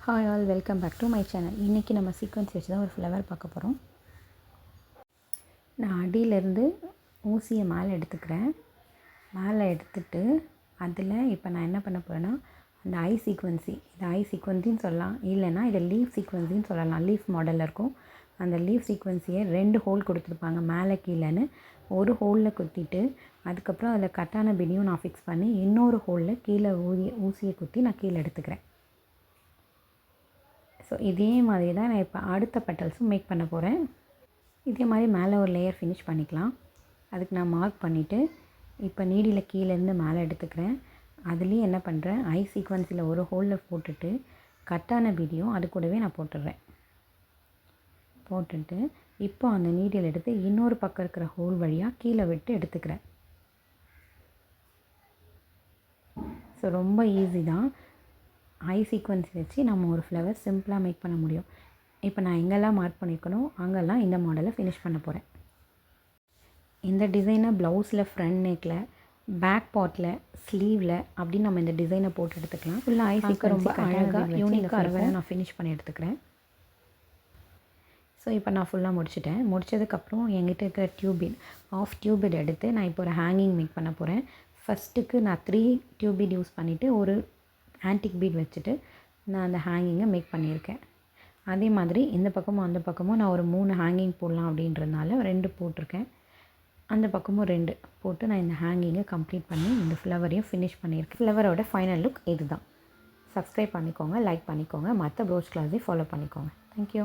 Hi all, welcome back to my channel. இன்றைக்கி நம்ம sequence வச்சு தான் ஒரு ஃப்ளவர் பார்க்க போகிறோம். நான் அடியிலேருந்து ஊசியை மேலே எடுத்துக்கிறேன். மேலே எடுத்துட்டு அதில் இப்போ நான் என்ன பண்ண போகிறேன்னா, அந்த ஐ சீக்வன்சி, இது ஐ சீக்வன்சின்னு சொல்லலாம், இல்லைன்னா இதை லீஃப் சீக்வன்சின்னு சொல்லலாம். லீஃப் மாடலில் இருக்கும். அந்த லீஃப் சீக்வன்சியை 2 ஹோல் கொடுத்துருப்பாங்க, மேலே கீழேன்னு. ஒரு ஹோலில் குத்திட்டு அதுக்கப்புறம் அதில் கட்டான பிடியும் நான் ஃபிக்ஸ் பண்ணி இன்னொரு ஹோலில் கீழே ஊசியை குத்தி நான் கீழே எடுத்துக்கிறேன். ஸோ இதே மாதிரி தான் நான் இப்போ அடுத்த பெட்டல்ஸும் மேக் பண்ண போகிறேன். இதே மாதிரி மேலே ஒரு லேயர் ஃபினிஷ் பண்ணிக்கலாம். அதுக்கு நான் மார்க் பண்ணிவிட்டு இப்போ நீடியில் கீழேருந்து மேலே எடுத்துக்கிறேன். அதுலேயும் என்ன பண்ணுறேன், ஐ சீக்வன்ஸில் ஒரு ஹோலில் போட்டுட்டு கட்டான பீடியும் அது கூடவே நான் போட்டுடுறேன். போட்டுட்டு இப்போ அந்த நீடியில் எடுத்து இன்னொரு பக்கம் இருக்கிற ஹோல் வழியாக கீழே விட்டு எடுத்துக்கிறேன். ஸோ ரொம்ப ஈஸி தான். ஐ சீக்வன்ஸ் வச்சு நம்ம ஒரு ஃப்ளவர் சிம்பிளாக மேக் பண்ண முடியும். இப்போ நான் எங்கெல்லாம் மார்க் பண்ணியிருக்கணும் அங்கெல்லாம் இந்த மாடலை ஃபினிஷ் பண்ண போகிறேன். இந்த டிசைனை ப்ளவுஸில், ஃப்ரண்ட் நெக்கில், பேக் பார்ட்டில், ஸ்லீவில் அப்படின்னு நம்ம இந்த டிசைனை போட்டு எடுத்துக்கலாம். ஃபுல்லாக ஐ சீக்வன்ஸ் ரொம்ப அழகாக யூனிக்காக ஃப்ளவரை நான் ஃபினிஷ் பண்ணி எடுத்துக்கிறேன். ஸோ இப்போ நான் ஃபுல்லாக முடிச்சிட்டேன். முடித்ததுக்கப்புறம் என்கிட்ட இருக்கிற டியூபிட், ஆஃப் டியூபிட் எடுத்து நான் இப்போ ஒரு ஹேங்கிங் மேக் பண்ண போகிறேன். ஃபஸ்ட்டுக்கு நான் 3 டியூபிட் யூஸ் பண்ணிவிட்டு ஒரு ஆன்டிக் பீட் வச்சுட்டு நான் அந்த ஹேங்கிங்கை மேக் பண்ணியிருக்கேன். அதே மாதிரி இந்த பக்கமும் அந்த பக்கமும் நான் ஒரு 3 ஹேங்கிங் போடலாம் அப்படின்றதுனால 2 போட்டிருக்கேன். அந்த பக்கமும் 2 போட்டு நான் இந்த ஹேங்கிங்கை கம்ப்ளீட் பண்ணி இந்த ஃப்ளவரையும் ஃபினிஷ் பண்ணியிருக்கேன். ஃப்ளவரோட ஃபைனல் லுக் இது தான். சப்ஸ்கிரைப் பண்ணிக்கோங்க, லைக் பண்ணிக்கோங்க, மற்ற ப்ரோச் கிளாஸையும் ஃபாலோ பண்ணிக்கோங்க. தேங்க்யூ.